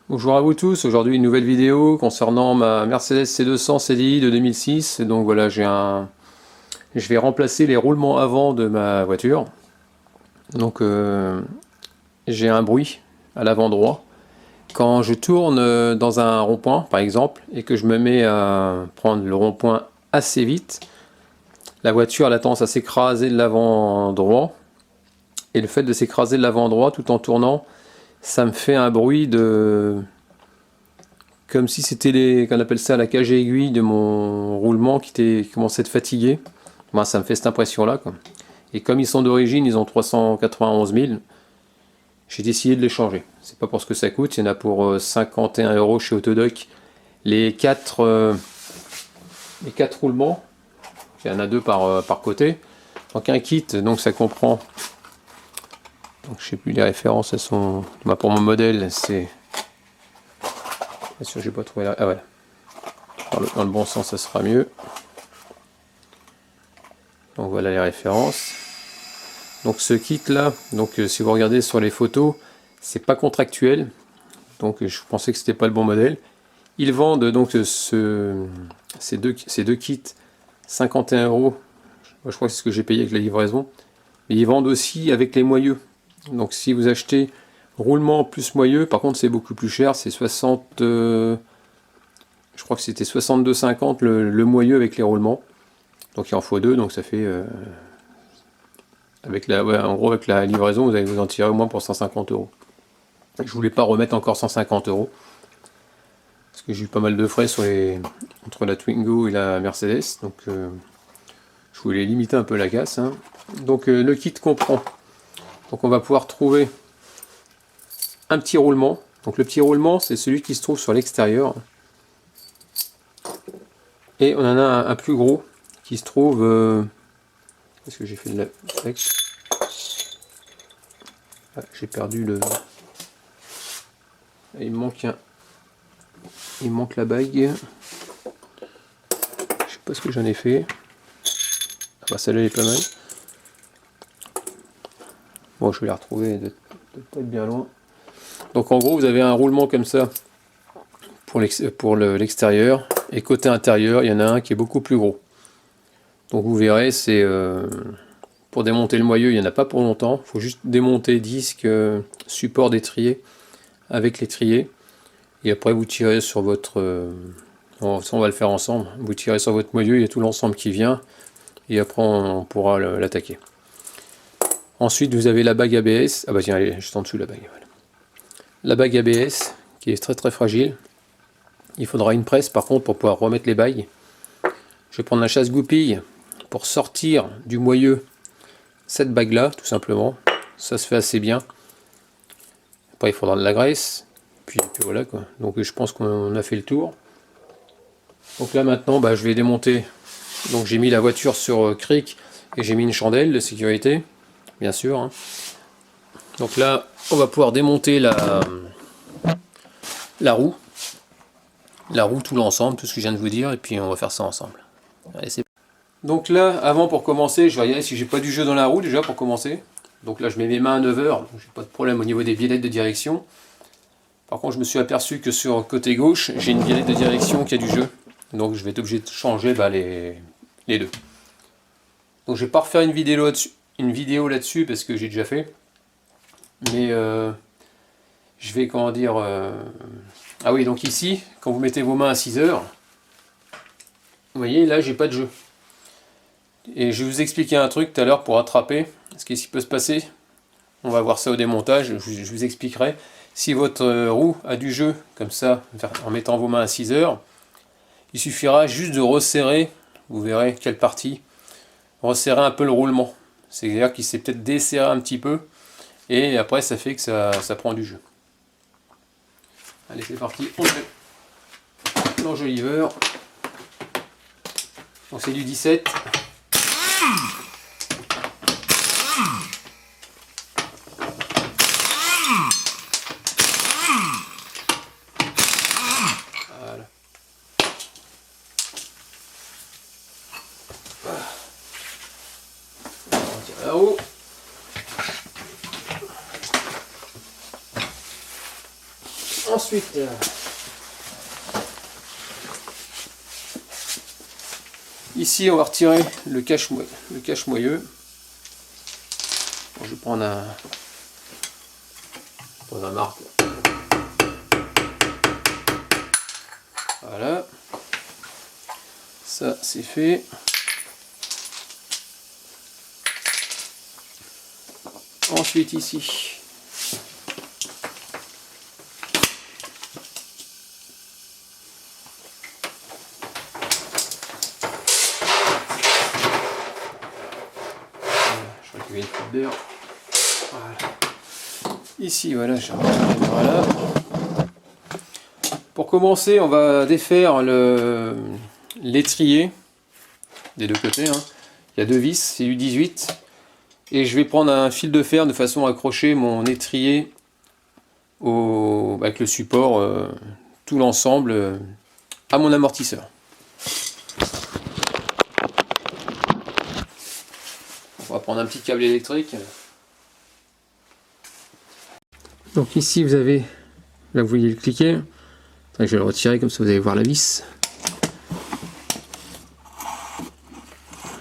Bonjour à vous tous, aujourd'hui une nouvelle vidéo concernant ma Mercedes C200 CDI de 2006. Donc voilà, je vais remplacer les roulements avant de ma voiture. Donc j'ai un bruit à l'avant droit. Quand je tourne dans un rond-point par exemple et que je me mets à prendre le rond-point assez vite, la voiture a tendance à s'écraser de l'avant droit. Et le fait de s'écraser de l'avant droit tout en tournant, ça me fait un bruit de... Comme si c'était qu'on appelle ça la cage à aiguille de mon roulement qui commençait à être fatigué. Moi, ça me fait cette impression-là, quoi. Et comme ils sont d'origine, ils ont 391 000, j'ai décidé de les changer. C'est pas pour ce que ça coûte, il y en a pour 51 € chez Autodoc. Les 4 roulements, il y en a 2 par côté. Donc un kit, donc ça comprend... Donc je sais plus les références, elles sont... Bah, pour mon modèle, c'est... Bien sûr, j'ai pas trouvé la... Ah ouais. Dans le bon sens, ça sera mieux. Donc voilà les références. Donc ce kit là, donc si vous regardez sur les photos, c'est pas contractuel. Donc je pensais que c'était pas le bon modèle. Ils vendent donc ces deux kits 51 €. Moi, je crois que c'est ce que j'ai payé avec la livraison. Mais ils vendent aussi avec les moyeux. Donc si vous achetez roulement plus moyeux, par contre c'est beaucoup plus cher, c'est 60... je crois que c'était 62,50 le moyeu avec les roulements. Donc il en faut deux, donc ça fait... en gros avec la livraison, vous allez vous en tirer au moins pour 150 €. Je voulais pas remettre encore 150 € parce que j'ai eu pas mal de frais entre la Twingo et la Mercedes, donc je voulais limiter un peu la casse, hein. Donc le kit comprend, donc on va pouvoir trouver un petit roulement. Donc le petit roulement, c'est celui qui se trouve sur l'extérieur, et on en a un plus gros qui se trouve... Est-ce que j'ai fait de la... Ah, j'ai perdu le... Il me manque la bague. Je sais pas ce que j'en ai fait. Ah bah celle-là est pas mal. Bon, je vais la retrouver, de pas être bien loin. Donc en gros, vous avez un roulement comme ça pour l'extérieur. Et côté intérieur, il y en a un qui est beaucoup plus gros. Donc vous verrez, c'est... pour démonter le moyeu, il n'y en a pas pour longtemps. Il faut juste démonter disque, support d'étrier avec l'étrier. Et après vous tirez sur votre... on va le faire ensemble. Vous tirez sur votre moyeu, il y a tout l'ensemble qui vient. Et après on pourra l'attaquer. Ensuite vous avez la bague ABS. Ah bah tiens, elle est juste en dessous de la bague. Voilà. La bague ABS qui est très très fragile. Il faudra une presse par contre pour pouvoir remettre les bagues. Je vais prendre la chasse-goupille pour sortir du moyeu cette bague là, tout simplement. Ça se fait assez bien. Après il faudra de la graisse. Puis voilà quoi. Donc je pense qu'on a fait le tour. Donc là maintenant je vais démonter. Donc j'ai mis la voiture sur cric et j'ai mis une chandelle de sécurité, bien sûr, hein. Donc là on va pouvoir démonter la roue. La roue, tout l'ensemble, tout ce que je viens de vous dire, et puis on va faire ça ensemble. Allez, c'est... Donc là, avant pour commencer, je vais regarder si j'ai pas du jeu dans la roue déjà pour commencer. Donc là je mets mes mains à 9 heures, donc j'ai pas de problème au niveau des biellettes de direction. Par contre je me suis aperçu que sur le côté gauche, j'ai une biellette de direction qui a du jeu. Donc je vais être obligé de changer les deux. Donc je vais pas refaire une vidéo là-dessus parce que j'ai déjà fait. Mais je vais comment dire... Ah oui, donc ici, quand vous mettez vos mains à 6 heures, vous voyez là j'ai pas de jeu. Et je vais vous expliquer un truc tout à l'heure pour attraper ce qui peut se passer. On va voir ça au démontage, je vous expliquerai. Si votre roue a du jeu, comme ça, en mettant vos mains à 6 heures, il suffira juste de resserrer, vous verrez quelle partie, resserrer un peu le roulement. C'est-à-dire qu'il s'est peut-être desserré un petit peu, et après ça fait que ça prend du jeu. Allez, c'est parti, on met l'enjoliveur. Donc c'est du 17. Voilà. On tire là-haut. Ensuite, ici on va retirer le cache-moyeu. Bon, je vais prendre un marque. Voilà. Ça c'est fait. Ensuite ici. Voilà. Ici, voilà, voilà. Pour commencer, on va défaire l'étrier des deux côtés. Hein. Il y a deux vis, c'est du 18. Et je vais prendre un fil de fer de façon à accrocher mon étrier avec le support, tout l'ensemble, à mon amortisseur. On va prendre un petit câble électrique. Donc ici vous avez, là vous voyez le cliquet. Je vais le retirer comme ça vous allez voir la vis.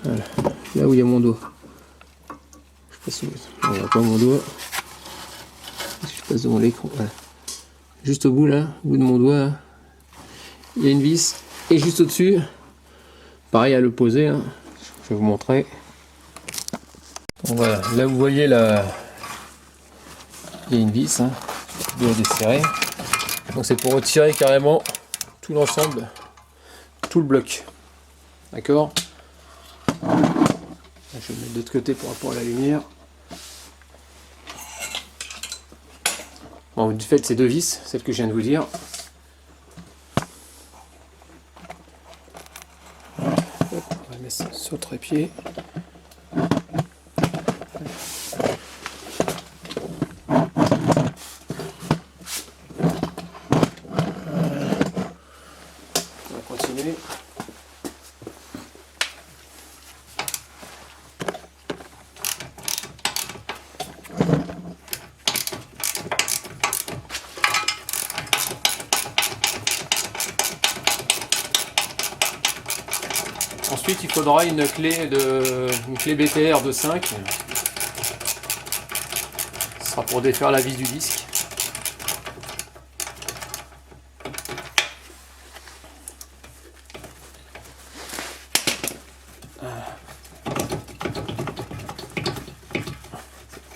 Voilà. Là où il y a mon doigt. Je sais pas si on voit pas mon doigt. Je passe devant l'écran. Voilà. Juste au bout là, au bout de mon doigt, là, il y a une vis. Et juste au-dessus, pareil à l'opposé. Hein. Je vais vous montrer. Donc voilà, là vous voyez là, il y a une vis, hein, qui doit desserrer. Donc c'est pour retirer carrément tout l'ensemble, tout le bloc. D'accord? Je vais le mettre de l'autre côté par rapport à la lumière. Bon, du fait ces deux vis, celles que je viens de vous dire. Hop, on va mettre ça sur le trépied. Ensuite, il faudra une clé BTR de 5. Ce sera pour défaire la vis du disque.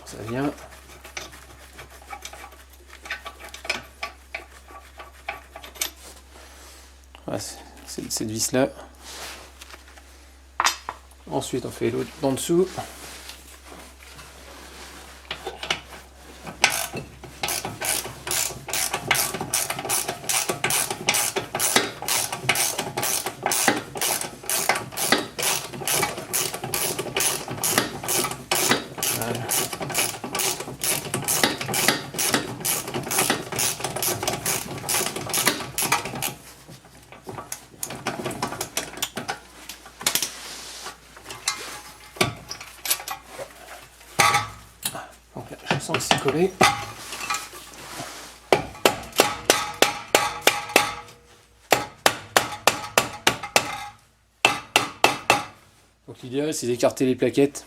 Ça vient. Voilà, c'est cette vis là. Ensuite, on fait l'autre en dessous. Voilà. Donc là, je sens que c'est collé. Donc l'idéal c'est d'écarter les plaquettes.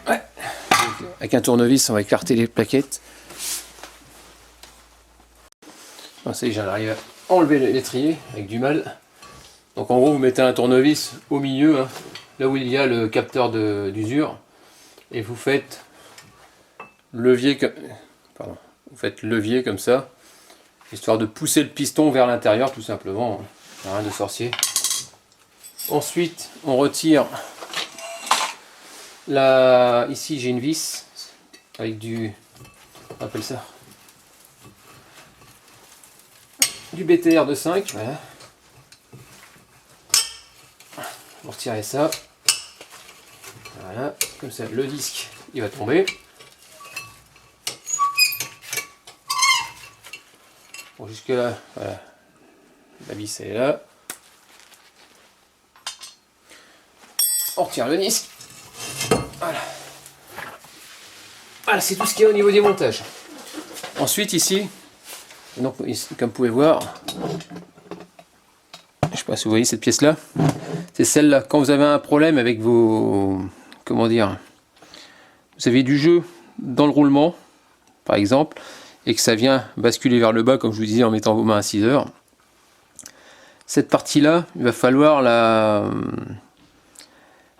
Ouais. Donc, avec un tournevis on va écarter les plaquettes. Bon, ça y est, j'arrive à enlever l'étrier avec du mal. Donc en gros vous mettez un tournevis au milieu, hein, là où il y a le capteur d'usure. Et vous faites levier comme ça, histoire de pousser le piston vers l'intérieur tout simplement, rien de sorcier. Ensuite on retire ici j'ai une vis avec on appelle ça du BTR de 5, voilà. Vous retirez ça, voilà, comme ça le disque il va tomber. Bon, jusque là, voilà, la vis elle est là. On retire le disque. Voilà. Voilà, c'est tout ce qu'il y a au niveau des montages. Ensuite ici, donc, ici, comme vous pouvez voir, je sais pas si vous voyez cette pièce là, c'est celle-là. Quand vous avez un problème avec vos, comment dire, vous avez du jeu dans le roulement, par exemple, et que ça vient basculer vers le bas, comme je vous disais, en mettant vos mains à 6 heures, cette partie-là, il va falloir la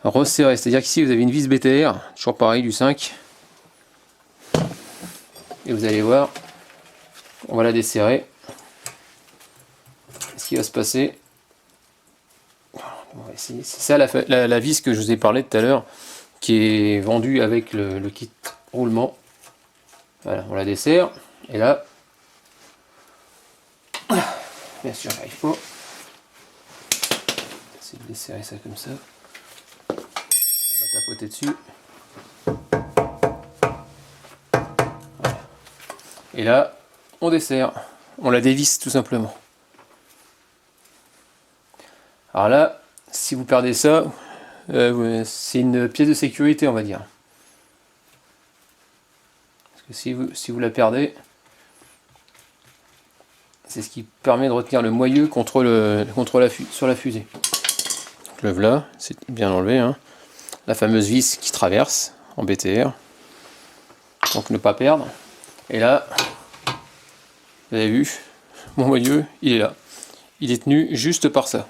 resserrer. C'est-à-dire qu'ici, vous avez une vis BTR, toujours pareil, du 5. Et vous allez voir, on va la desserrer. Ce qui va se passer, c'est ça la vis que je vous ai parlé tout à l'heure, qui est vendue avec le kit roulement. Voilà, on la dessert. Et là, bien sûr, il faut essayer de desserrer ça comme ça. On va tapoter dessus. Voilà. Et là, on dessert. On la dévisse tout simplement. Alors là, si vous perdez ça, c'est une pièce de sécurité, on va dire. Parce que si vous la perdez, c'est ce qui permet de retenir le moyeu sur la fusée. Donc le voilà, c'est bien enlevé. Hein. La fameuse vis qui traverse en BTR. Donc ne pas perdre. Et là, vous avez vu, mon moyeu, il est là. Il est tenu juste par ça.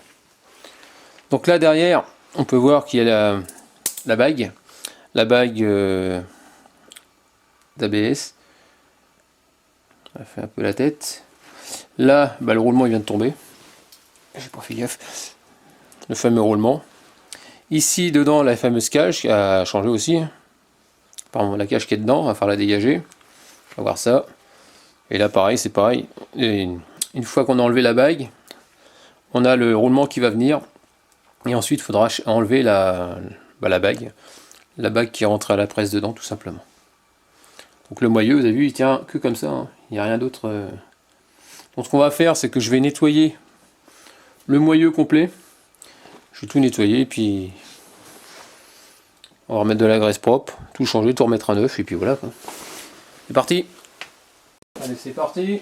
Donc là derrière, on peut voir qu'il y a la bague. La bague d'ABS. On fait un peu la tête. Là, bah, le roulement il vient de tomber. J'ai pas fait gaffe. Le fameux roulement. Ici, dedans, la fameuse cage qui a changé aussi. Pardon, la cage qui est dedans, on va faire la dégager. On va voir ça. Et là, pareil, c'est pareil. Et une fois qu'on a enlevé la bague, on a le roulement qui va venir. Et ensuite, il faudra enlever la bague. La bague qui rentre à la presse dedans, tout simplement. Donc le moyeu, vous avez vu, il tient que comme ça. Hein. Il n'y a rien d'autre. Donc ce qu'on va faire, c'est que je vais nettoyer le moyeu complet. Je vais tout nettoyer, puis on va remettre de la graisse propre, tout changer, tout remettre à neuf, et puis voilà. C'est parti. Allez, c'est parti.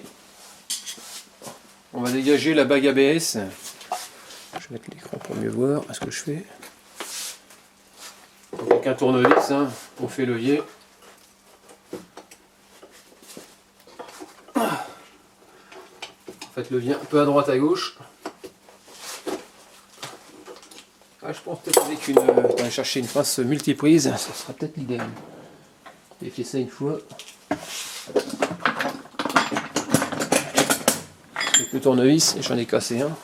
On va dégager la bague ABS. Je vais mettre l'écran pour mieux voir ce que je fais. Donc avec un tournevis, hein, on fait levier. Faites levier un peu à droite à gauche. Ah, je pense peut-être avec on va chercher une pince multiprise, ça sera peut-être l'idéal. Vérifiez ça une fois. Avec le tournevis, j'en ai cassé un.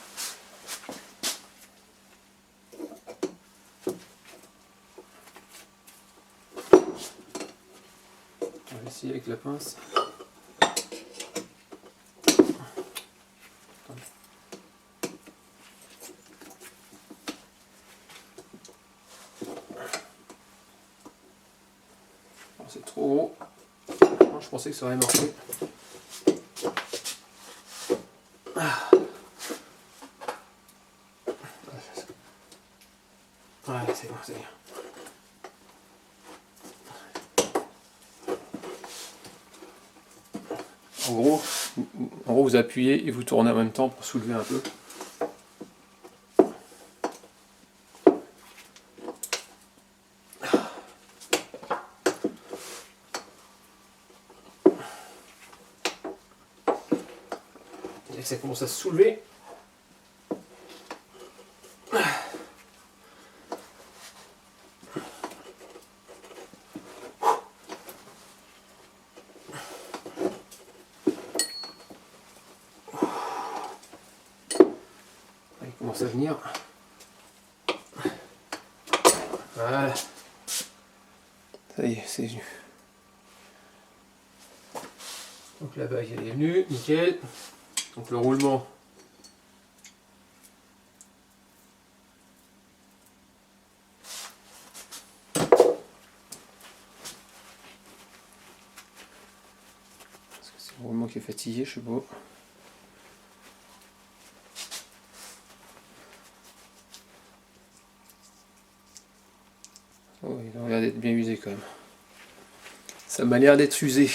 On va essayer avec la pince. C'est trop gros. Je pensais que ça aurait marché. Ouais, c'est bon, c'est bien. En gros, vous appuyez et vous tournez en même temps pour soulever un peu. Et ça commence à se soulever. Il commence à venir. Voilà. Ça y est, c'est venu. Donc la bague elle est venue, nickel. Donc le roulement. Est-ce que c'est le roulement qui est fatigué, je sais pas. Oh, il a l'air d'être bien usé quand même. Ça m'a l'air d'être usé.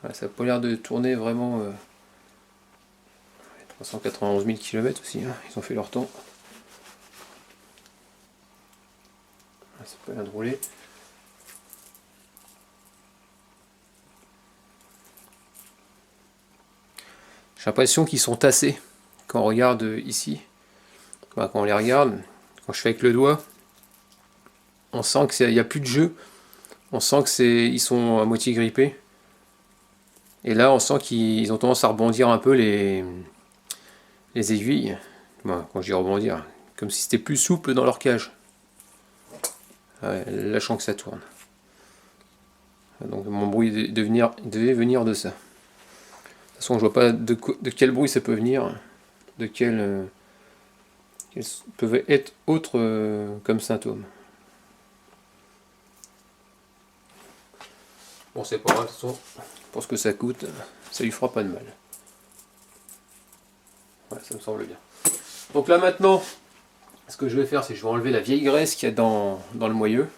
Voilà, ça n'a pas l'air de tourner vraiment 391 000 km aussi, hein. Ils ont fait leur temps. Ça peut l'air de rouler. J'ai l'impression qu'ils sont tassés quand on regarde ici. Enfin, quand on les regarde, quand je fais avec le doigt, on sent qu'il n'y a plus de jeu. On sent que ils sont à moitié grippés. Et là, on sent qu'ils ont tendance à rebondir un peu les aiguilles. Bon, quand je dis rebondir, comme si c'était plus souple dans leur cage. Ouais, lâchant que ça tourne. Donc mon bruit devait venir de ça. De toute façon, je vois pas de quel bruit ça peut venir, de quels peuvent être autres comme symptômes. Bon, c'est pas grave, de toute façon, pour ce que ça coûte, ça lui fera pas de mal. Ouais, ça me semble bien. Donc là maintenant, ce que je vais faire, c'est que je vais enlever la vieille graisse qu'il y a dans le moyeu.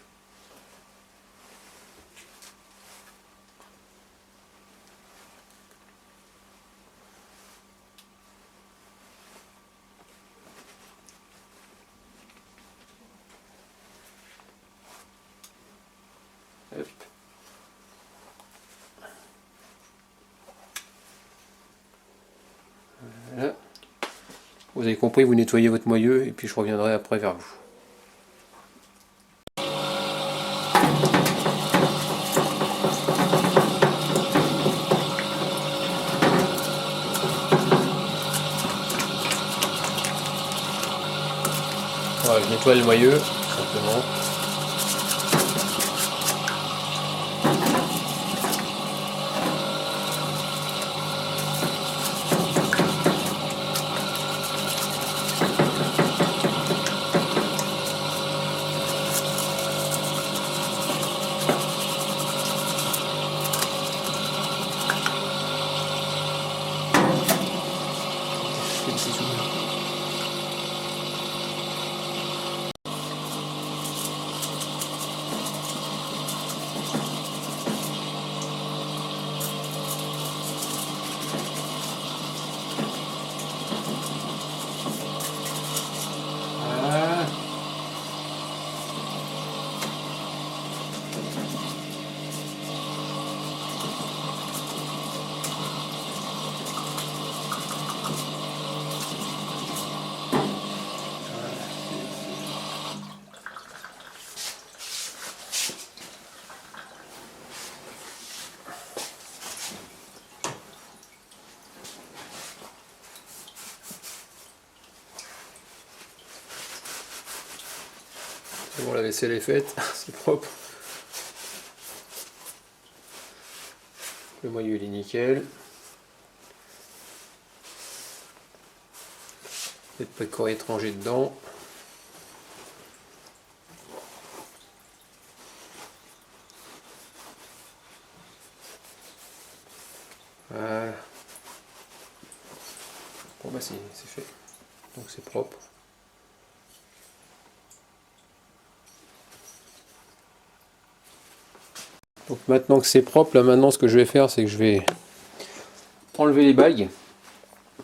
Hop. Voilà. Vous avez compris, vous nettoyez votre moyeu et puis je reviendrai après vers vous. Voilà, je nettoie le moyeu, simplement. Bon, la vaisselle est faite, c'est propre. Le moyeu il est nickel. Peut-être pas de corps étranger dedans. Voilà. Bon bah c'est fait. Donc c'est propre. Donc maintenant que c'est propre, là maintenant ce que je vais faire, c'est que je vais enlever les bagues.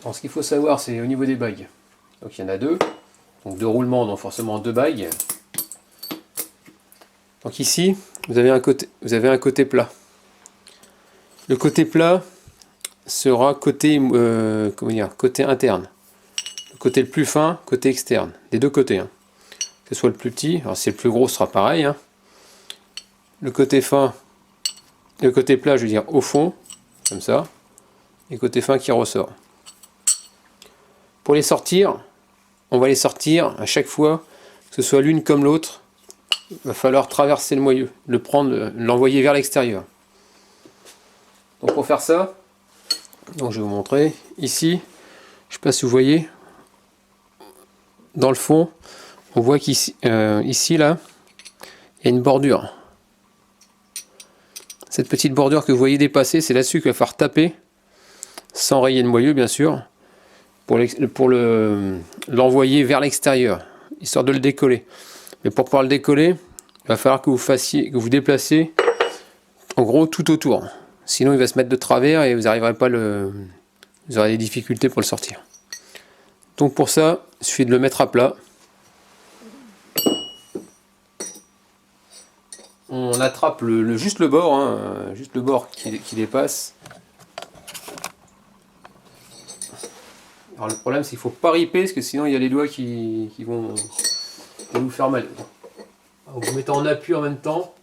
Alors ce qu'il faut savoir, c'est au niveau des bagues. Donc il y en a deux. Donc deux roulements, donc forcément deux bagues. Donc ici, vous avez un côté plat. Le côté plat sera côté, côté interne. Le côté le plus fin, côté externe. Des deux côtés. Hein. Que ce soit le plus petit, alors si le plus gros sera pareil. Hein. Le côté fin, le côté plat, je veux dire au fond, comme ça. Et côté fin qui ressort. Pour les sortir, on va les sortir à chaque fois, que ce soit l'une comme l'autre. Il va falloir traverser le moyeu, le prendre, l'envoyer vers l'extérieur. Donc pour faire ça, donc je vais vous montrer ici, je ne sais pas si vous voyez, dans le fond, on voit qu'ici, ici là, il y a une bordure. Cette petite bordure que vous voyez dépasser, c'est là-dessus qu'il va falloir taper, sans rayer le moyeu bien sûr, pour l'envoyer vers l'extérieur, histoire de le décoller. Mais pour pouvoir le décoller, il va falloir que vous déplacez en gros tout autour. Sinon il va se mettre de travers et vous n'arriverez pas vous aurez des difficultés pour le sortir. Donc pour ça, il suffit de le mettre à plat. On attrape juste le bord, hein, juste le bord qui dépasse. Alors le problème c'est qu'il ne faut pas riper parce que sinon il y a les doigts qui vont vous faire mal. Alors, vous mettez en appui en même temps.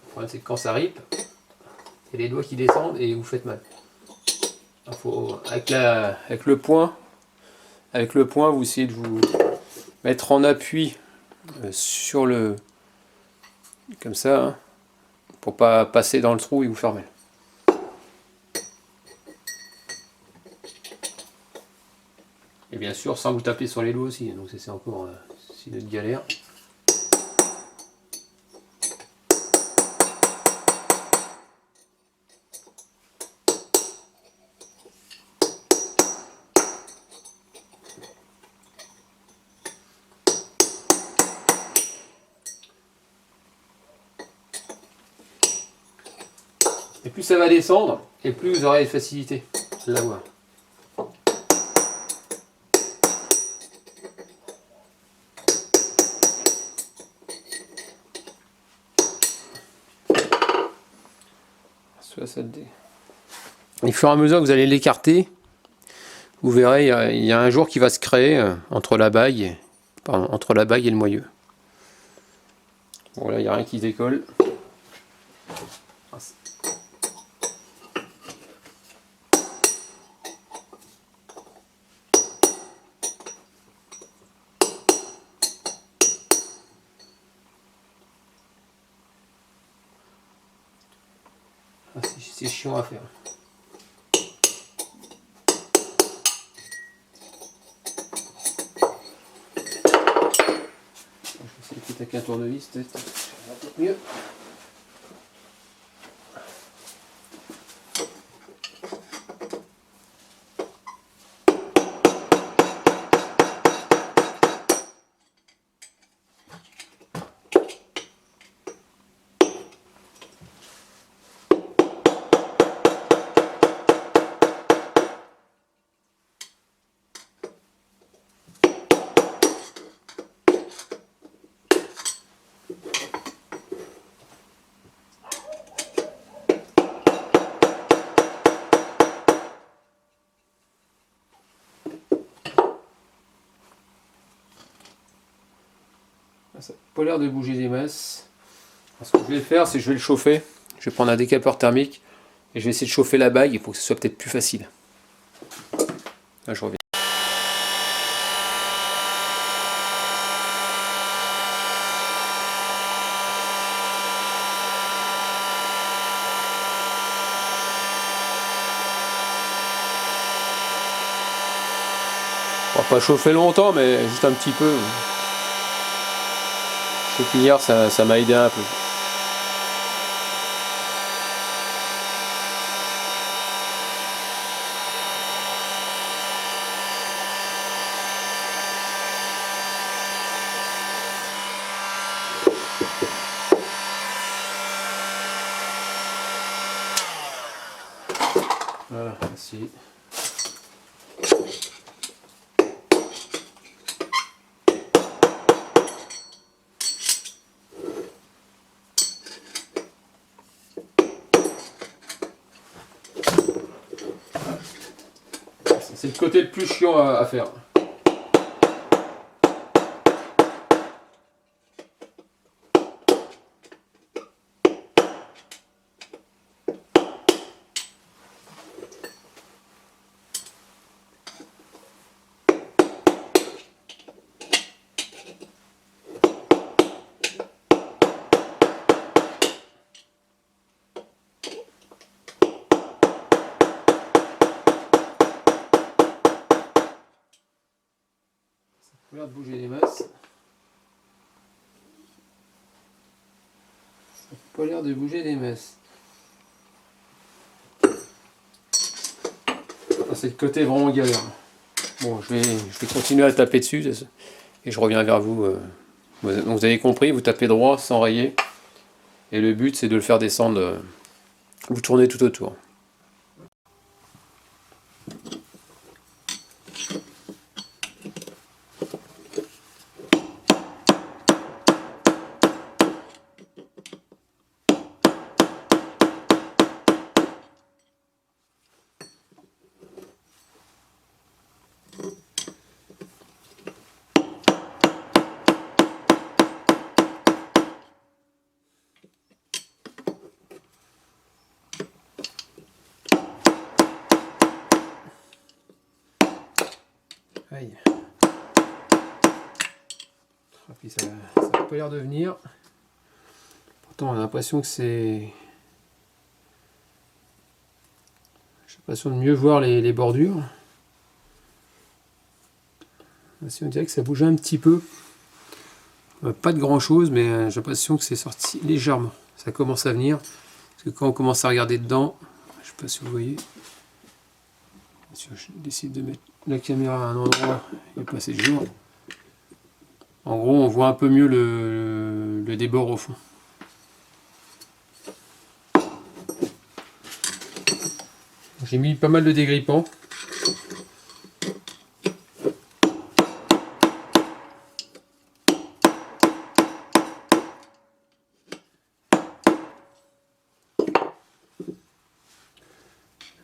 Le problème c'est que quand ça ripe, c'est les doigts qui descendent et vous faites mal. Il faut, avec le poing, vous essayez de vous mettre en appui sur le... comme ça, hein, pour pas passer dans le trou et vous faire mal. Et bien sûr sans vous taper sur les doigts aussi, donc c'est encore une autre galère. Et plus ça va descendre, et plus vous aurez de facilité à l'avoir. Et au fur et à mesure que vous allez l'écarter, vous verrez, il y a un jour qui va se créer entre la bague et le moyeu. Voilà, il n'y a rien qui décolle. C'est chiant à faire. Je vais essayer peut-être avec un tournevis, peut-être mieux. Ça n'a pas l'air de bouger des masses. Alors, ce que je vais faire, c'est que je vais le chauffer. Je vais prendre un décapeur thermique et je vais essayer de chauffer la bague pour que ce soit peut-être plus facile. Là, je reviens. On va pas chauffer longtemps, mais juste un petit peu. Je sais qu'hier, ça m'a aidé un peu. Voilà, merci. C'est le côté le plus chiant à faire. Ça a l'air de bouger des masses. Ça n'a pas l'air de bouger des masses. C'est le côté vraiment galère. Bon, je vais continuer à taper dessus et je reviens vers vous. Donc vous avez compris, vous tapez droit sans rayer. Et le but c'est de le faire descendre, vous tournez tout autour. Aïe. Ah, puis ça n'a pas l'air de venir. Pourtant on a l'impression que c'est... J'ai l'impression de mieux voir les bordures. Ici on dirait que ça bouge un petit peu. Pas de grand chose, mais j'ai l'impression que c'est sorti légèrement. Ça commence à venir. Parce que quand on commence à regarder dedans, je ne sais pas si vous voyez. Je décide de mettre la caméra à un endroit, il n'y a pas assez de jour. En gros, on voit un peu mieux le débord au fond. J'ai mis pas mal de dégrippants.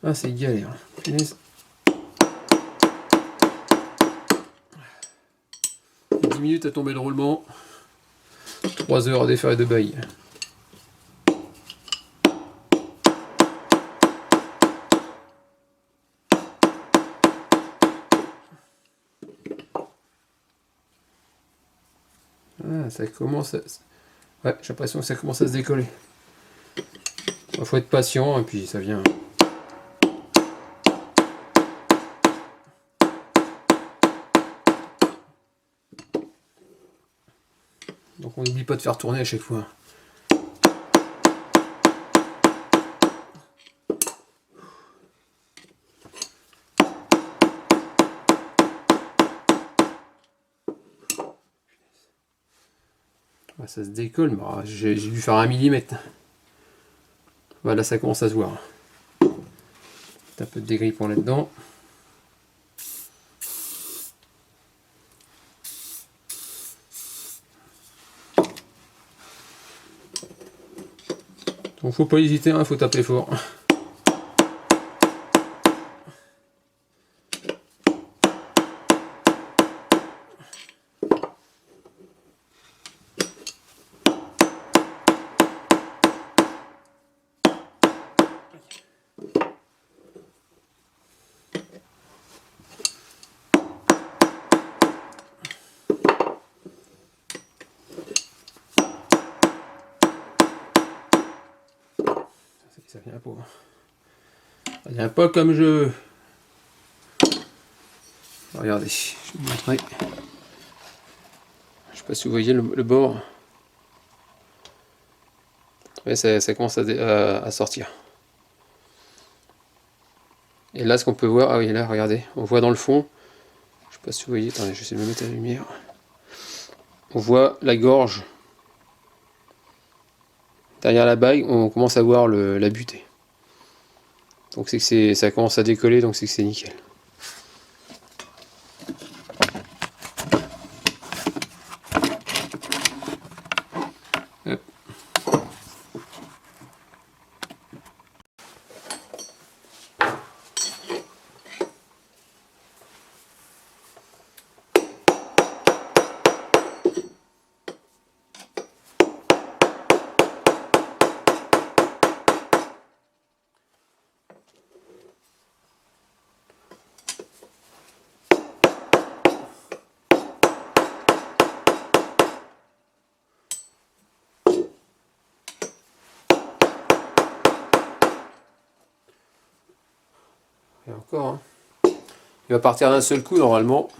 Ah, c'est galère. Punaise. 10 minutes à tomber le roulement. 3 heures à défaire les deux bailles. Ah, ça commence à... Ouais, j'ai l'impression que ça commence à se décoller. Il faut être patient et puis ça vient. Donc on n'oublie pas de faire tourner à chaque fois. Ça se décolle, mais j'ai dû faire 1 millimètre. Voilà, ça commence à se voir. Un peu de dégrippant là-dedans. Donc faut pas hésiter, il faut taper fort. Ça vient pas. Ça vient pas comme je... Regardez, je vais vous montrer. Je sais pas si vous voyez le bord. Ouais, ça commence à sortir. Et là, ce qu'on peut voir, ah oui, là, regardez, on voit dans le fond, je sais pas si vous voyez, attendez, je vais essayer de me mettre à la lumière. On voit la gorge. Derrière la bague, on commence à voir la butée. Donc c'est que ça commence à décoller, donc c'est que c'est nickel. Hop. Et encore, hein. Il va partir d'un seul coup normalement.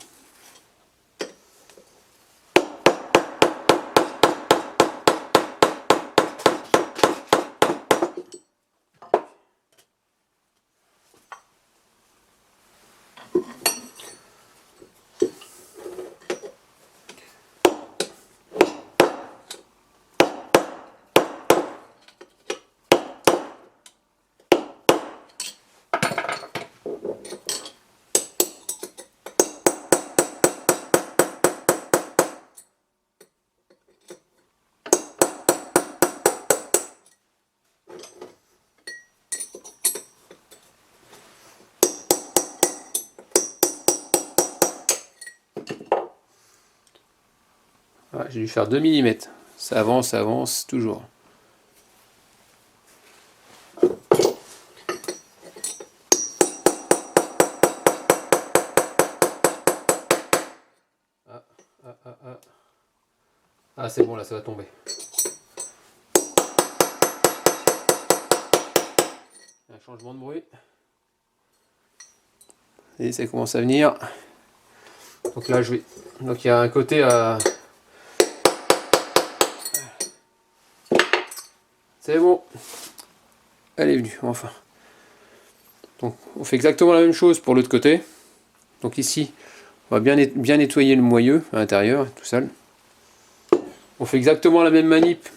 Voilà, j'ai dû faire 2 mm. Ça avance toujours. Ah, c'est bon, là, ça va tomber. Un changement de bruit. Et ça commence à venir. Donc là, donc il y a un côté à... C'est bon. Elle est venue, enfin. Donc on fait exactement la même chose pour l'autre côté. Donc ici, on va bien nettoyer le moyeu à l'intérieur, tout seul. On fait exactement la même manip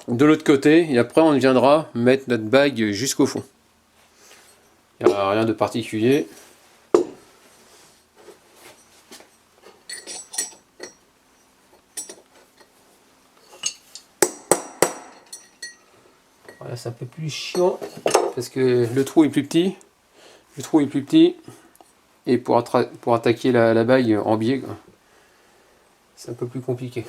de l'autre côté, et après on viendra mettre notre bague jusqu'au fond. Il n'y a rien de particulier. Voilà, c'est un peu plus chiant parce que le trou est plus petit. Et pour attaquer la bague en biais, c'est un peu plus compliqué.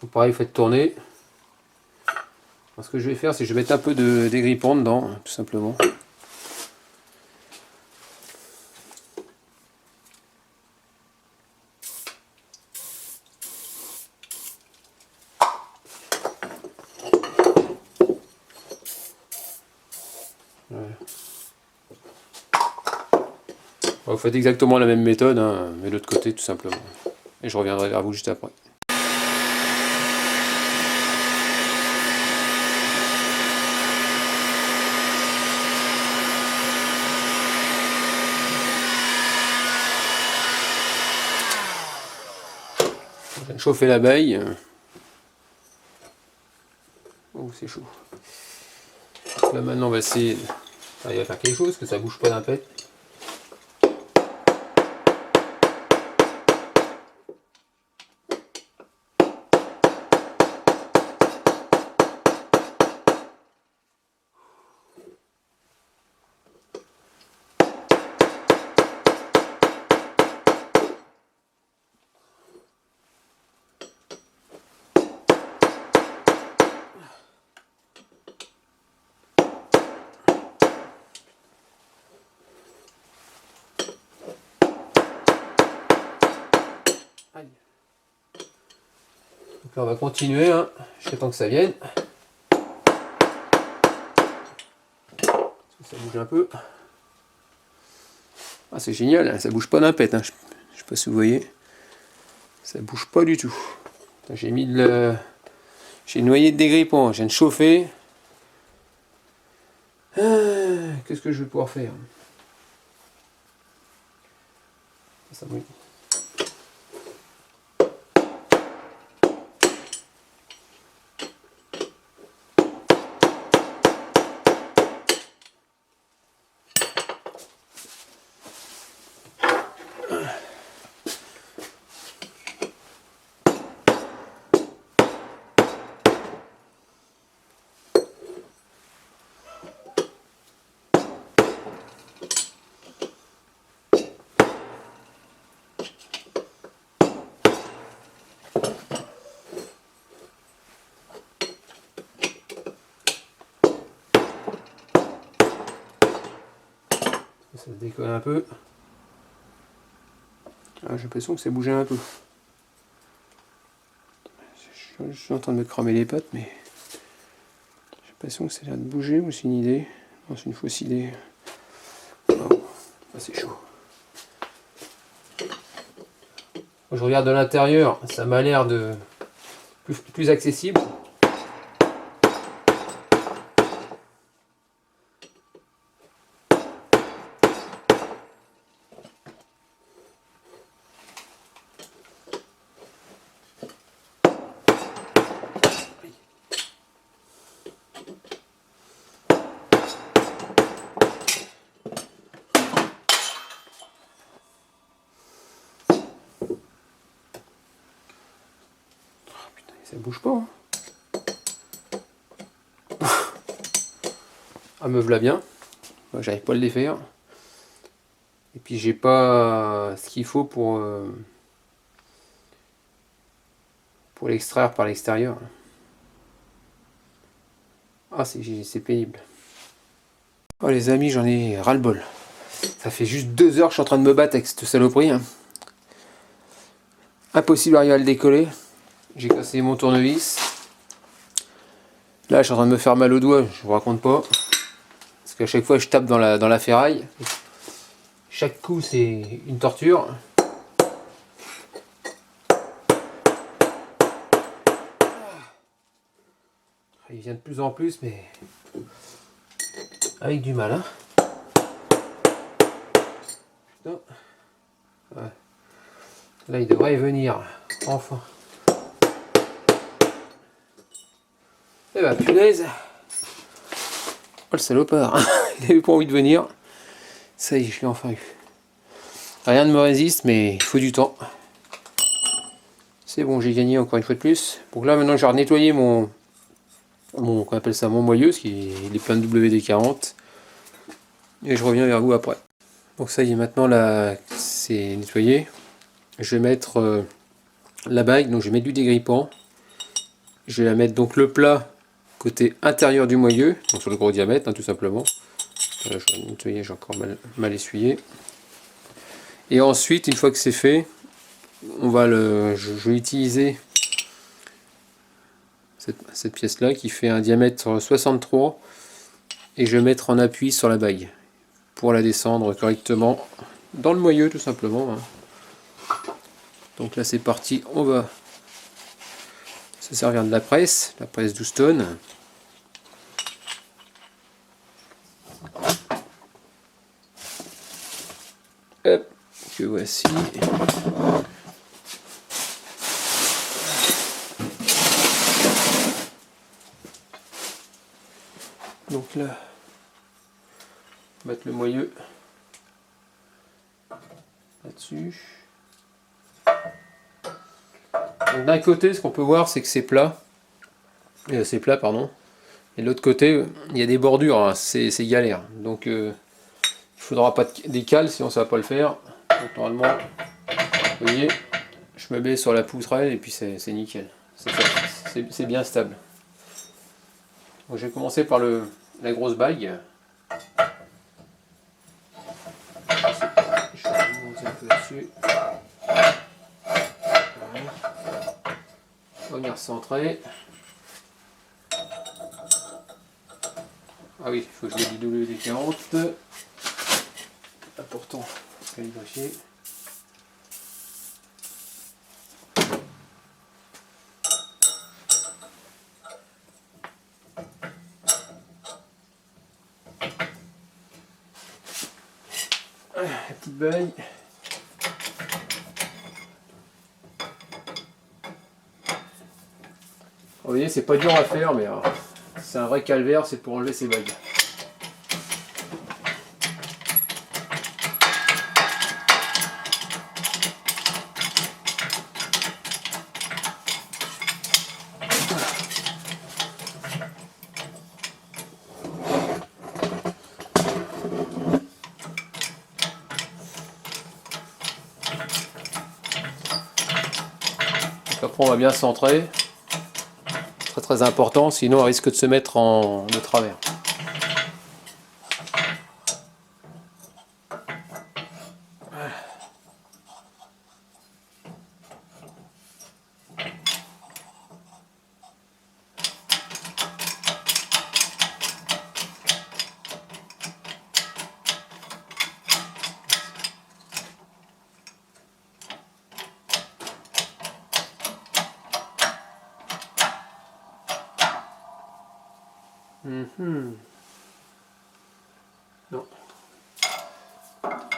Donc pareil, faites tourner. Alors, ce que je vais faire, c'est que je vais mettre un peu de dégrippant dedans, tout simplement. Voilà. Vous faites exactement la même méthode, hein, mais de l'autre côté, tout simplement. Et je reviendrai vers vous juste après. Chauffer la baille. Oh, c'est chaud. Là maintenant on va essayer. Il va faire quelque chose, que ça bouge pas d'un pet. Donc là on va continuer, hein, jusqu'à temps que ça vienne. Ça bouge un peu. Ah, c'est génial, hein, ça bouge pas d'un pet. Hein. Je sais pas si vous voyez. Ça bouge pas du tout. J'ai mis j'ai noyé de dégrippant, je viens de chauffer. Qu'est-ce que je vais pouvoir faire? Ça, oui. Ça se décolle un peu. Ah, j'ai l'impression que ça bougeait un peu. Je suis en train de me cramer les pattes, mais j'ai l'impression que ça a l'air de bouger, ou c'est une idée. Non, c'est une fausse idée. Oh, ah, c'est chaud. Je regarde de l'intérieur, ça m'a l'air de plus accessible. Ça bouge pas. Hein. Ah, me voilà bien. J'arrive pas à le défaire. Et puis j'ai pas ce qu'il faut pour l'extraire par l'extérieur. Ah, c'est pénible. Oh les amis, j'en ai ras-le-bol. Ça fait juste 2 heures que je suis en train de me battre avec cette saloperie. Hein. Impossible d'arriver à le décoller. J'ai cassé mon tournevis. Là, je suis en train de me faire mal au doigt, je vous raconte pas. Parce qu'à chaque fois, je tape dans la ferraille. Chaque coup, c'est une torture. Il vient de plus en plus, mais avec du mal. Hein. Putain. Ouais. Là, il devrait y venir. Enfin. Eh ben, punaise. Oh, le salopard. Il n'avait pas envie de venir. Ça y est, je l'ai enfin eu. Rien ne me résiste, mais il faut du temps. C'est bon, j'ai gagné encore une fois de plus. Donc là, maintenant, je vais nettoyer mon qu'on appelle ça mon moyeu, parce qu'il est plein de WD-40. Et je reviens vers vous après. Donc ça y est, maintenant là, c'est nettoyé. Je vais mettre la bague, donc je vais mettre du dégrippant. Je vais la mettre donc le plat côté intérieur du moyeu, donc sur le gros diamètre, hein, tout simplement. Là, je vais nettoyer, j'ai encore mal essuyé. Et ensuite, une fois que c'est fait, je vais utiliser cette pièce là qui fait un diamètre 63 et je vais mettre en appui sur la bague pour la descendre correctement dans le moyeu tout simplement. Hein. Donc là c'est parti, on va se servir de la presse d'Houston. Hop, que voici. Donc là, mettre le moyeu là-dessus. D'un côté, ce qu'on peut voir, c'est que c'est plat. C'est plat, pardon. Et de l'autre côté, il y a des bordures, hein. C'est galère. Donc, il ne faudra pas des cales, sinon ça ne va pas le faire. Donc, normalement, vous voyez, je me mets sur la poutrelle et puis c'est nickel. C'est bien stable. Donc, je vais commencer par la grosse bague. Je vais monter un peu là-dessus. On va venir centrer. Ah oui, il faut que je mette du WD-40. Important, calibrer. La petite bague. Vous voyez, c'est pas dur à faire, mais c'est un vrai calvaire, c'est pour enlever ces bagues. Donc après, on va bien centrer. Très important, sinon on risque de se mettre de travers. Non.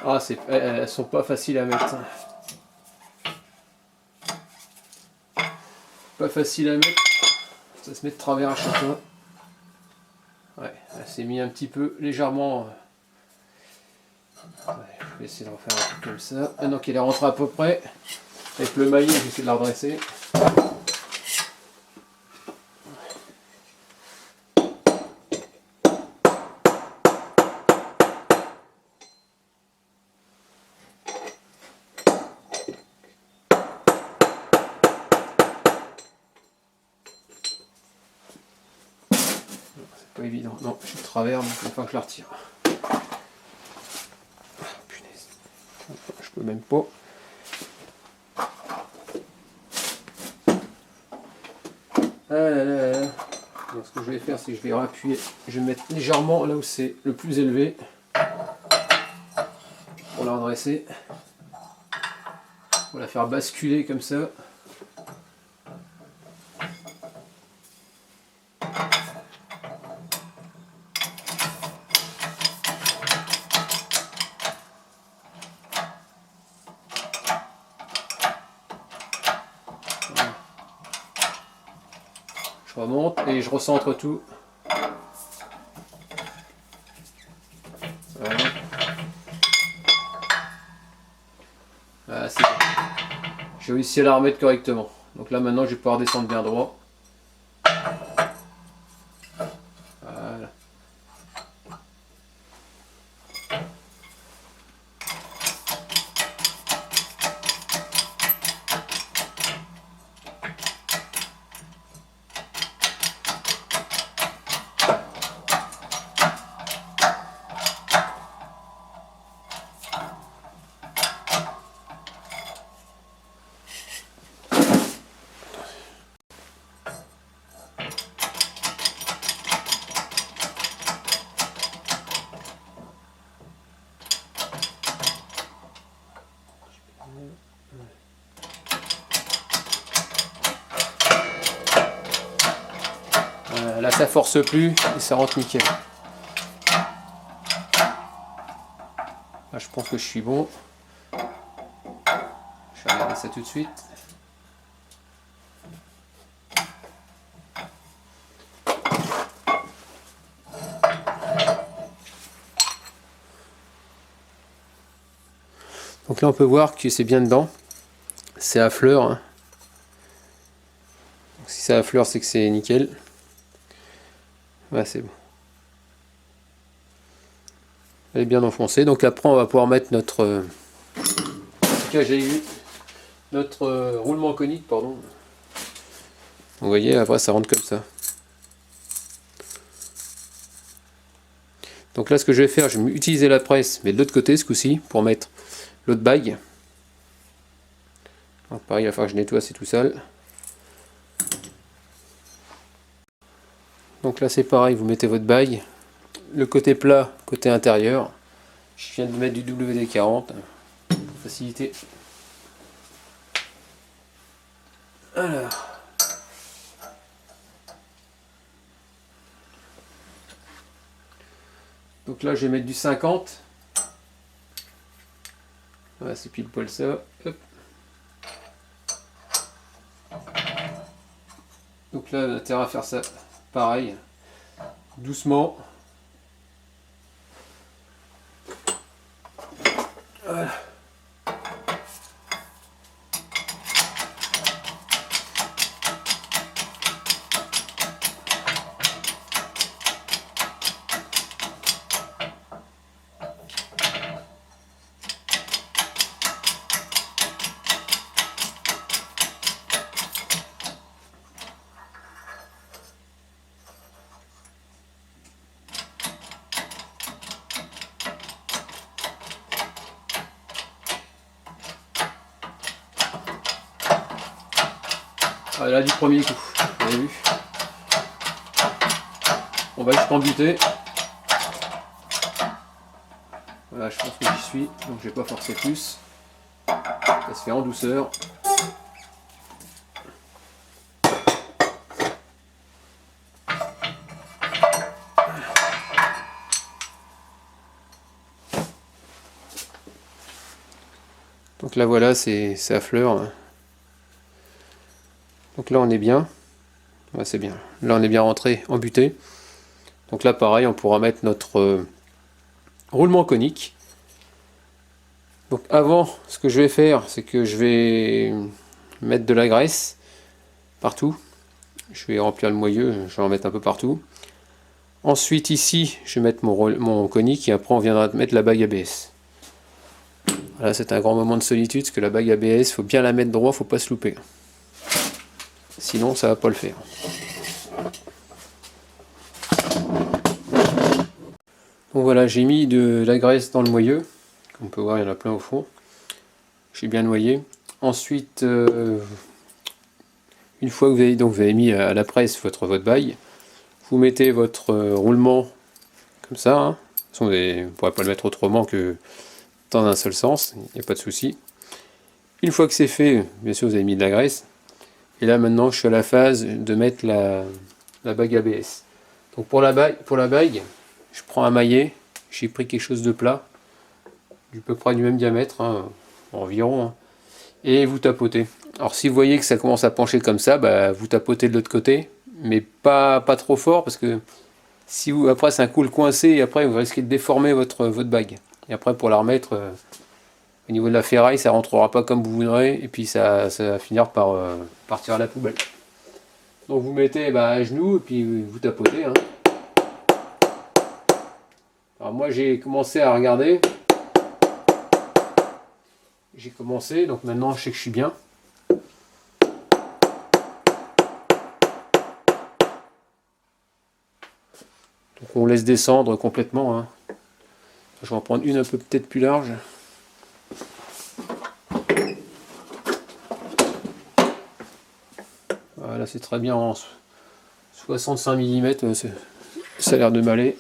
Ah, elles sont pas faciles à mettre. Pas facile à mettre. Ça se met de travers à chaque fois. Ouais, elle s'est mis un petit peu légèrement. Ouais, je vais essayer de refaire un truc comme ça. Maintenant qu'elle est rentrée à peu près, avec le maillet, je vais essayer de la redresser. Pas évident, non, je suis de travers, donc il va falloir que je la retire. Ah, punaise. Je peux même pas. Ah là là là. Donc, ce que je vais faire, c'est que je vais appuyer, je vais mettre légèrement là où c'est le plus élevé pour la redresser. On va la faire basculer comme ça. Je remonte et je recentre tout. Voilà. Voilà, c'est bon. J'ai réussi à la remettre correctement. Donc là maintenant je vais pouvoir descendre bien droit. Voilà. Là ça force plus et ça rentre nickel. Là je pense que je suis bon. Je vais regarder ça tout de suite. Donc là on peut voir que c'est bien dedans. C'est à fleur. Hein. Si c'est à fleur, c'est que c'est nickel. Ouais, c'est bon. Elle est bien enfoncée. Donc après, on va pouvoir mettre notre notre roulement conique, pardon. Vous voyez, après ça rentre comme ça. Donc là, ce que je vais faire, je vais utiliser la presse, mais de l'autre côté ce coup-ci, pour mettre l'autre bague. Donc pareil, il va falloir que je nettoie, c'est tout sale. Donc là, c'est pareil, vous mettez votre bague. Le côté plat, côté intérieur. Je viens de mettre du WD-40 pour faciliter. Alors. Donc là, je vais mettre du 50. Voilà, c'est pile poil ça. Hop. Donc là, on a intérêt à faire ça pareil, doucement. Voilà. Voilà du premier coup, vous avez vu. On va juste en buter. Voilà, je pense que j'y suis, donc je vais pas forcer plus. Ça se fait en douceur. Donc là voilà, c'est à fleur. Donc là on est bien. Ouais, c'est bien. Là on est bien rentré en butée. Donc là pareil, on pourra mettre notre roulement conique. Donc avant, ce que je vais faire, c'est que je vais mettre de la graisse partout. Je vais remplir le moyeu, je vais en mettre un peu partout. Ensuite ici, je vais mettre mon conique et après on viendra mettre la bague ABS. Voilà, c'est un grand moment de solitude parce que la bague ABS, il faut bien la mettre droit, faut pas se louper. Sinon ça va pas le faire. Donc voilà, j'ai mis de la graisse dans le moyeu. Comme on peut voir, il y en a plein au fond. J'ai bien noyé. Ensuite, une fois que vous avez mis à la presse votre bague, vous mettez votre roulement comme ça. Hein. De toute façon, vous ne pourrez pas le mettre autrement que dans un seul sens, il n'y a pas de souci. Une fois que c'est fait, bien sûr, vous avez mis de la graisse. Et là, maintenant, je suis à la phase de mettre la bague ABS. Donc pour la bague, je prends un maillet. J'ai pris quelque chose de plat, à peu près du même diamètre, hein, environ. Hein. Et vous tapotez. Alors si vous voyez que ça commence à pencher comme ça, bah, vous tapotez de l'autre côté, mais pas trop fort parce que si vous après c'est un coup le coincé et après vous risquez de déformer votre bague. Et après pour la remettre au niveau de la ferraille, ça rentrera pas comme vous voudrez et puis ça va finir par partir à la poubelle. Donc vous mettez à genoux et puis vous tapotez. Hein. Alors moi j'ai commencé à regarder. J'ai commencé, donc maintenant je sais que je suis bien. Donc on laisse descendre complètement. Hein. Je vais en prendre une un peu peut-être plus large. Voilà, c'est très bien en 65 mm, ça a l'air de m'aller.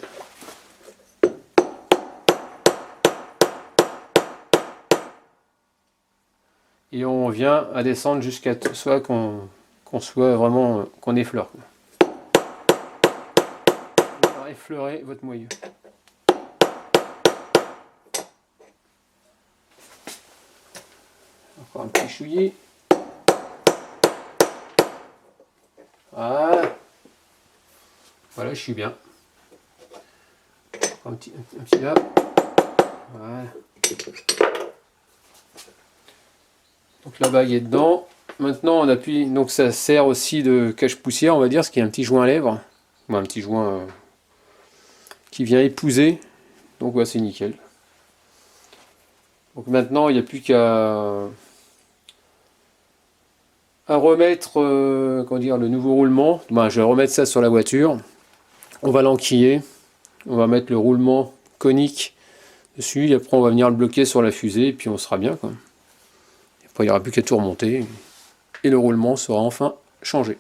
Et on vient à descendre jusqu'à soit qu'on soit vraiment qu'on effleure. Vous effleurez votre moyeu. Encore un petit chouillis. Voilà. Voilà, je suis bien. Un petit là. Voilà. Donc la bague est dedans. Maintenant on appuie, donc ça sert aussi de cache-poussière, on va dire, ce qui est un petit joint à lèvres. Bon, un petit joint qui vient épouser. Donc ouais, c'est nickel. Donc maintenant il n'y a plus qu'à remettre comment dire, le nouveau roulement. Je vais remettre ça sur la voiture. On va l'enquiller. On va mettre le roulement conique dessus. Et après on va venir le bloquer sur la fusée et puis on sera bien, quoi. Après, il n'y aura plus qu'à tout remonter et le roulement sera enfin changé.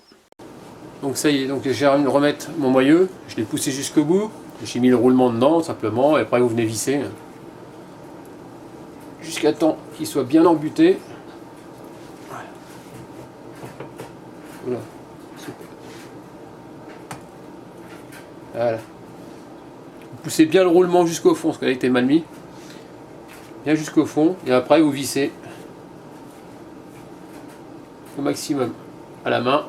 Donc ça y est, donc j'ai envie de remettre mon moyeu, je l'ai poussé jusqu'au bout, j'ai mis le roulement dedans simplement, et après vous venez visser jusqu'à temps qu'il soit bien embuté. Voilà. Voilà. Vous poussez bien le roulement jusqu'au fond, parce qu'il a été mal mis. Bien jusqu'au fond, et après vous vissez au maximum à la main.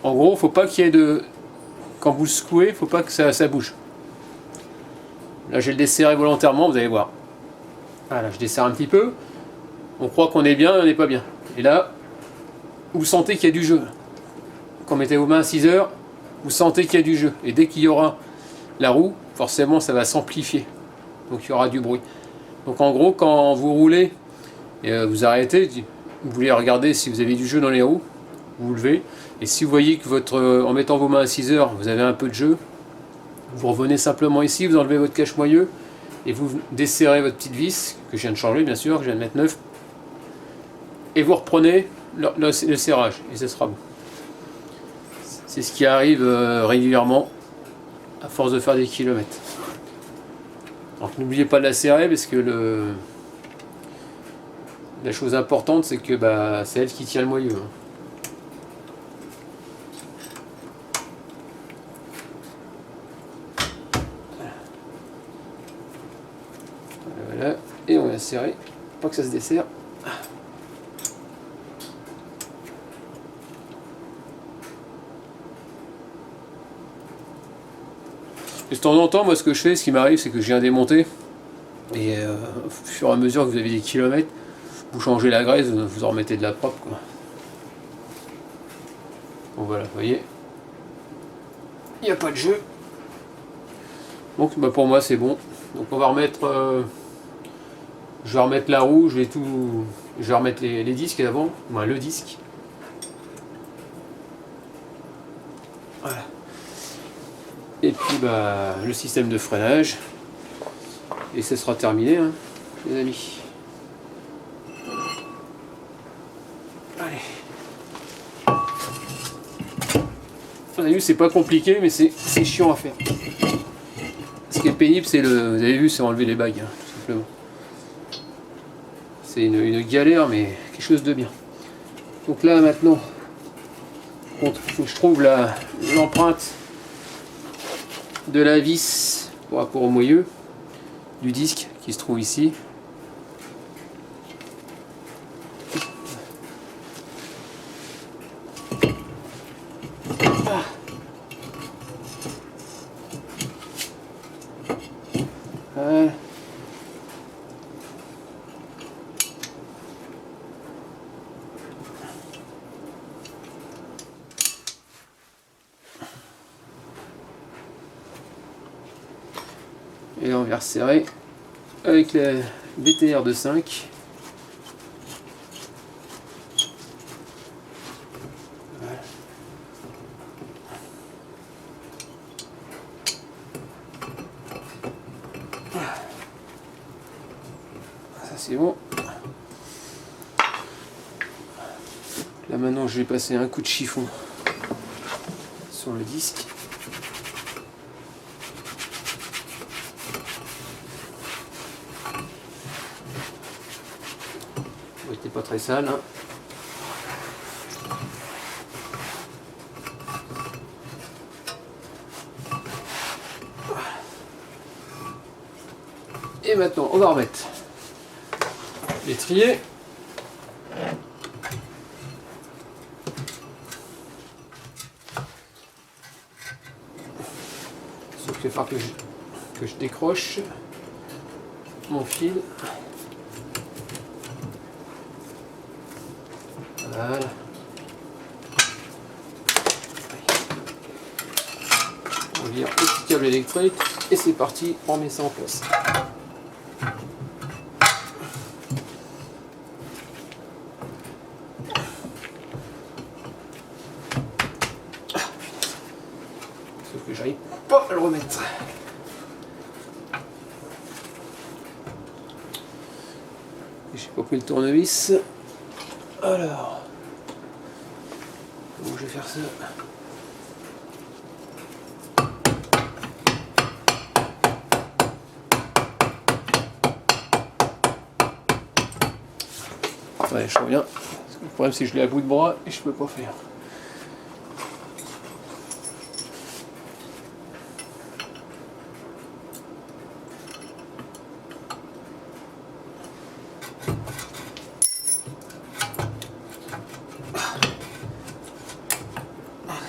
En gros, faut pas qu'il y ait de... Quand vous le secouez, faut pas que ça bouge. Là, j'ai le desserré volontairement, vous allez voir. Voilà, je desserre un petit peu. On croit qu'on est bien, mais on n'est pas bien. Et là, vous sentez qu'il y a du jeu. Quand vous mettez vos mains à 6 heures, vous sentez qu'il y a du jeu. Et dès qu'il y aura la roue, forcément, ça va s'amplifier. Donc, il y aura du bruit. Donc, en gros, quand vous roulez, et vous arrêtez, vous voulez regarder si vous avez du jeu dans les roues, vous levez. Et si vous voyez que en mettant vos mains à 6 heures, vous avez un peu de jeu, vous revenez simplement ici, vous enlevez votre cache-moyeu et vous desserrez votre petite vis, que je viens de changer bien sûr, que je viens de mettre neuf, et vous reprenez le serrage, et ce sera bon. C'est ce qui arrive régulièrement à force de faire des kilomètres. Donc n'oubliez pas de la serrer parce que la chose importante c'est que c'est elle qui tient le moyeu. Hein. serré, pas que ça se desserre. Et de temps en temps, moi ce que je fais, ce qui m'arrive, c'est que je viens démonter. Et au fur et à mesure que vous avez des kilomètres, vous changez la graisse, vous en remettez de la propre, quoi. Bon voilà, vous voyez, il n'y a pas de jeu. Donc bah, pour moi c'est bon. Donc on va remettre, je vais remettre la roue, je vais remettre les disques d'avant, enfin, le disque. Voilà. Et puis bah le système de freinage. Et ce sera terminé, hein, les amis. Allez. Vous avez vu, c'est pas compliqué, mais c'est chiant à faire. Ce qui est pénible, c'est vous avez vu, c'est enlever les bagues, hein, tout simplement. C'est une galère, mais quelque chose de bien. Donc là, maintenant, il faut que je trouve l'empreinte de la vis pour rapport au moyeu du disque qui se trouve ici. Voilà. Et là on vient resserrer avec la BTR de 5. Voilà. Ça c'est bon. Là maintenant je vais passer un coup de chiffon sur le disque. Il n'était pas très sale, hein. Et maintenant on va remettre l'étrier. Sauf qu'il va falloir que je décroche mon fil. Voilà. On vire le petit câble électrique et c'est parti, on met ça en place. Sauf que j'arrive pas à le remettre. J'ai pas pris le tournevis. Alors, comment je vais faire ça? Ouais, je reviens. Le problème c'est que je l'ai à bout de bras et je peux pas faire.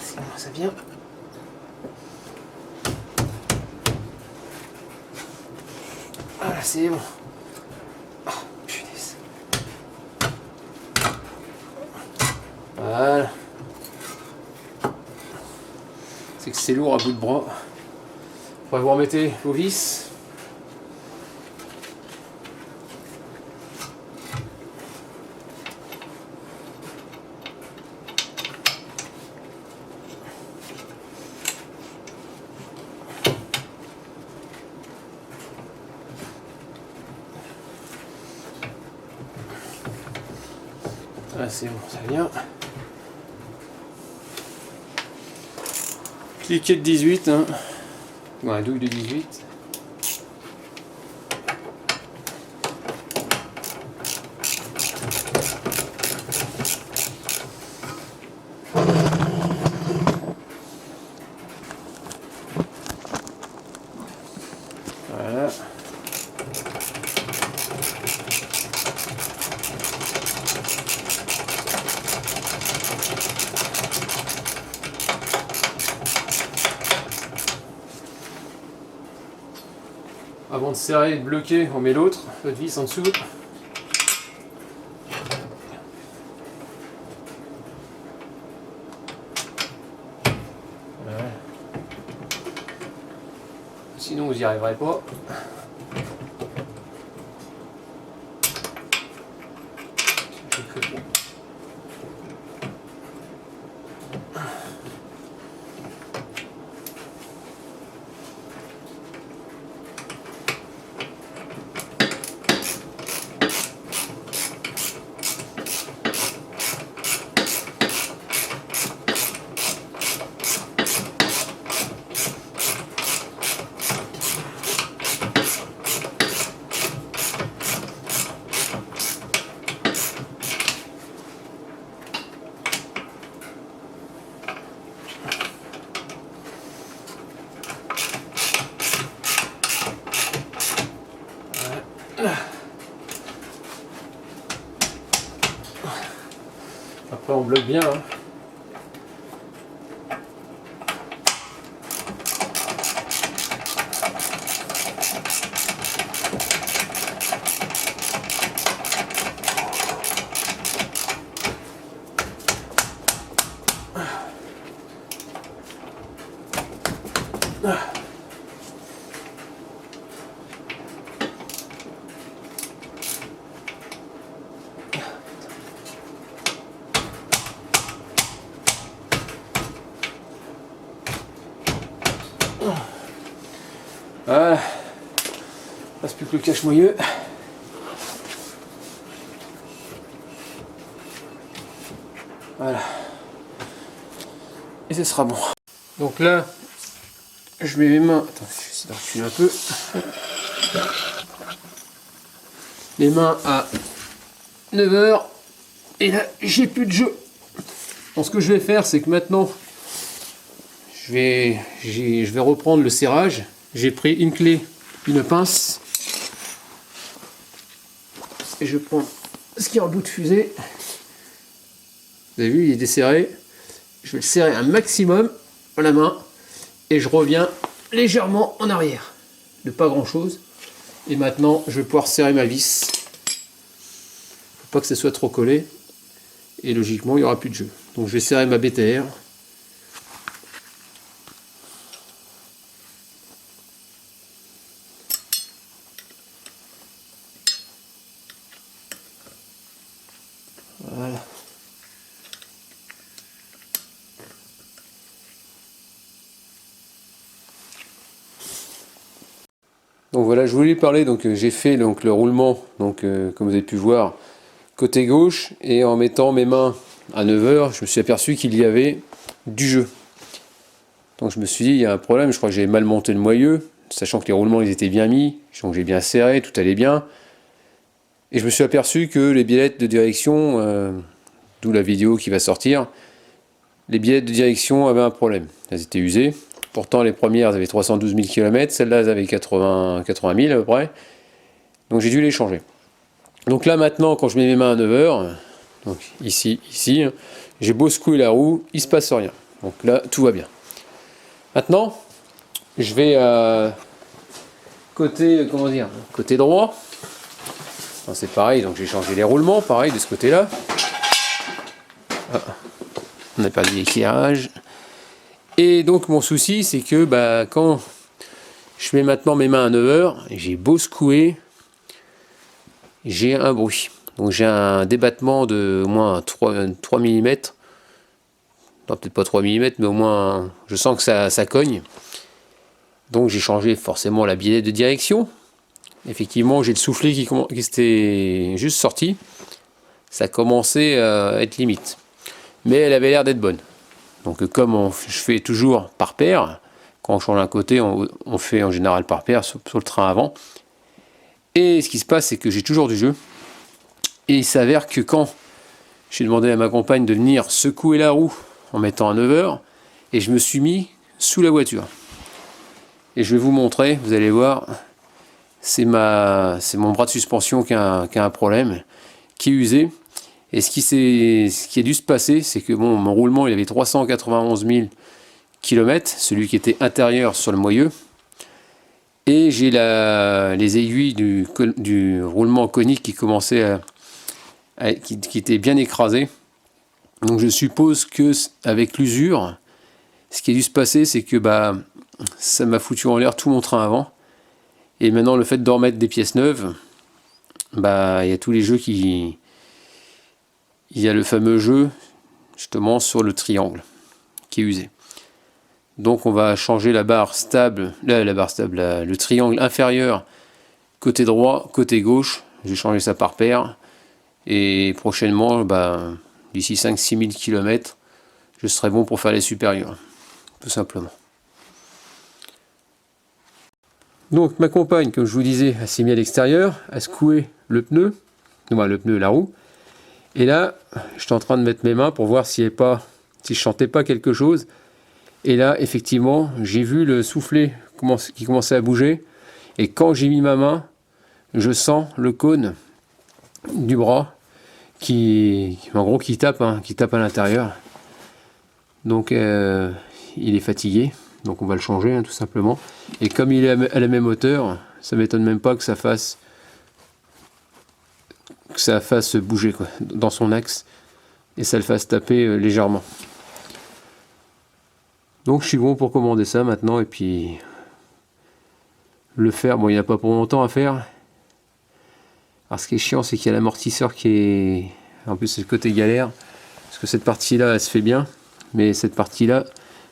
C'est bon, ça vient. Voilà, c'est bon. Voilà. C'est que c'est lourd à bout de bras. Faudrait vous remettez vos vis. Ah, c'est bon, ça vient. Cliquet de 18, hein. Ou un douille de 18. Voilà. avant de serrer et de bloquer, on met l'autre vis en dessous. Voilà. Sinon vous n'y arriverez pas. Après on bloque bien. Hein. Voilà, il ne reste plus que le cache-moyeu. Voilà. Et ce sera bon. Donc là, je mets mes mains. Attends, je vais essayer de reculer un peu. Les mains à 9h. Et là, j'ai plus de jeu. Donc ce que je vais faire, c'est que maintenant, je vais reprendre le serrage. J'ai pris une clé, une pince. Et je prends ce qui est en bout de fusée. Vous avez vu, il est desserré. Je vais le serrer un maximum à la main. Et je reviens légèrement en arrière. De pas grand chose. Et maintenant, je vais pouvoir serrer ma vis. Faut pas que ça soit trop collé. Et logiquement, il n'y aura plus de jeu. Donc je vais serrer ma BTR. Voilà. Donc voilà, je voulais parler, donc j'ai fait donc le roulement, donc comme vous avez pu voir, côté gauche, et en mettant mes mains à 9h, je me suis aperçu qu'il y avait du jeu. Donc je me suis dit, il y a un problème, je crois que j'avais mal monté le moyeu, sachant que les roulements ils étaient bien mis, donc j'ai bien serré, tout allait bien. Et je me suis aperçu que les biellettes de direction, d'où la vidéo qui va sortir, les biellettes de direction avaient un problème. Elles étaient usées. Pourtant les premières avaient 312 000 km, celles-là elles avaient 80 000 à peu près. Donc j'ai dû les changer. Donc là maintenant, quand je mets mes mains à 9h, donc ici, j'ai beau secouer la roue, il ne se passe rien. Donc là, tout va bien. Maintenant, je vais côté, comment dire, côté droit. C'est pareil, donc j'ai changé les roulements, pareil de ce côté-là. Ah, on a perdu l'éclairage. Et donc mon souci, c'est que quand je mets maintenant mes mains à 9h, j'ai beau secouer, j'ai un bruit. Donc j'ai un débattement de au moins 3 mm. Non, peut-être pas 3 mm, mais au moins je sens que ça cogne. Donc j'ai changé forcément la biellette de direction. Effectivement, j'ai le soufflet qui s'était juste sorti. Ça commençait à être limite. Mais elle avait l'air d'être bonne. Donc comme je fais toujours par paire, quand on change un côté, on fait en général par paire sur le train avant. Et ce qui se passe, c'est que j'ai toujours du jeu. Et il s'avère que quand j'ai demandé à ma compagne de venir secouer la roue en mettant à 9h, et je me suis mis sous la voiture. Et je vais vous montrer, vous allez voir, c'est mon bras de suspension qui a un problème, qui est usé. Et ce qui a dû se passer, c'est que bon, mon roulement il avait 391 000 km, celui qui était intérieur sur le moyeu. Et j'ai les aiguilles du roulement conique qui commençaient qui étaient bien écrasées. Donc je suppose que avec l'usure, ce qui a dû se passer, c'est que ça m'a foutu en l'air tout mon train avant. Et maintenant, le fait de remettre des pièces neuves, il y a tous les jeux qui... Il y a le fameux jeu, justement, sur le triangle, qui est usé. Donc on va changer la barre stable, le triangle inférieur, côté droit, côté gauche. Je vais changer ça par paire. Et prochainement, d'ici 5-6 000 km, je serai bon pour faire les supérieurs. Tout simplement. Donc ma compagne, comme je vous disais, elle s'est mise à l'extérieur, a secoué le pneu, la roue. Et là, j'étais en train de mettre mes mains pour voir si je sentais pas quelque chose. Et là, effectivement, j'ai vu le soufflet qui commençait à bouger. Et quand j'ai mis ma main, je sens le cône du bras qui tape à l'intérieur. Donc, il est fatigué. Donc, on va le changer, tout simplement. Et comme il est à la même hauteur, ça m'étonne même pas que ça fasse bouger dans son axe et ça le fasse taper légèrement. Donc je suis bon pour commander ça maintenant et puis le faire. Bon, il n'y a pas pour longtemps à faire. Alors ce qui est chiant, c'est qu'il y a l'amortisseur qui est... En plus c'est le côté galère. Parce que cette partie-là, elle se fait bien. Mais cette partie-là,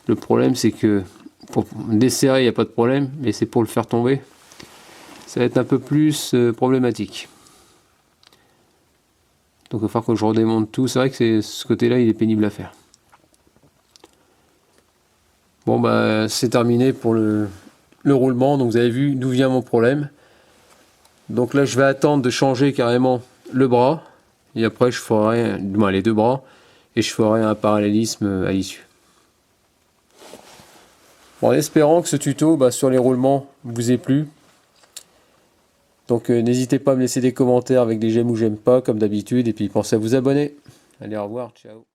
le problème c'est que pour desserrer, il n'y a pas de problème. Mais c'est pour le faire tomber. Ça va être un peu plus problématique. Donc il va falloir que je redémonte tout. C'est vrai que ce côté-là, il est pénible à faire. Bon c'est terminé pour le roulement, donc vous avez vu d'où vient mon problème. Donc là je vais attendre de changer carrément le bras, et après je ferai les deux bras, et je ferai un parallélisme à l'issue. Bon, en espérant que ce tuto sur les roulements vous ait plu. Donc n'hésitez pas à me laisser des commentaires avec des j'aime ou j'aime pas comme d'habitude, et puis pensez à vous abonner. Allez, au revoir, ciao.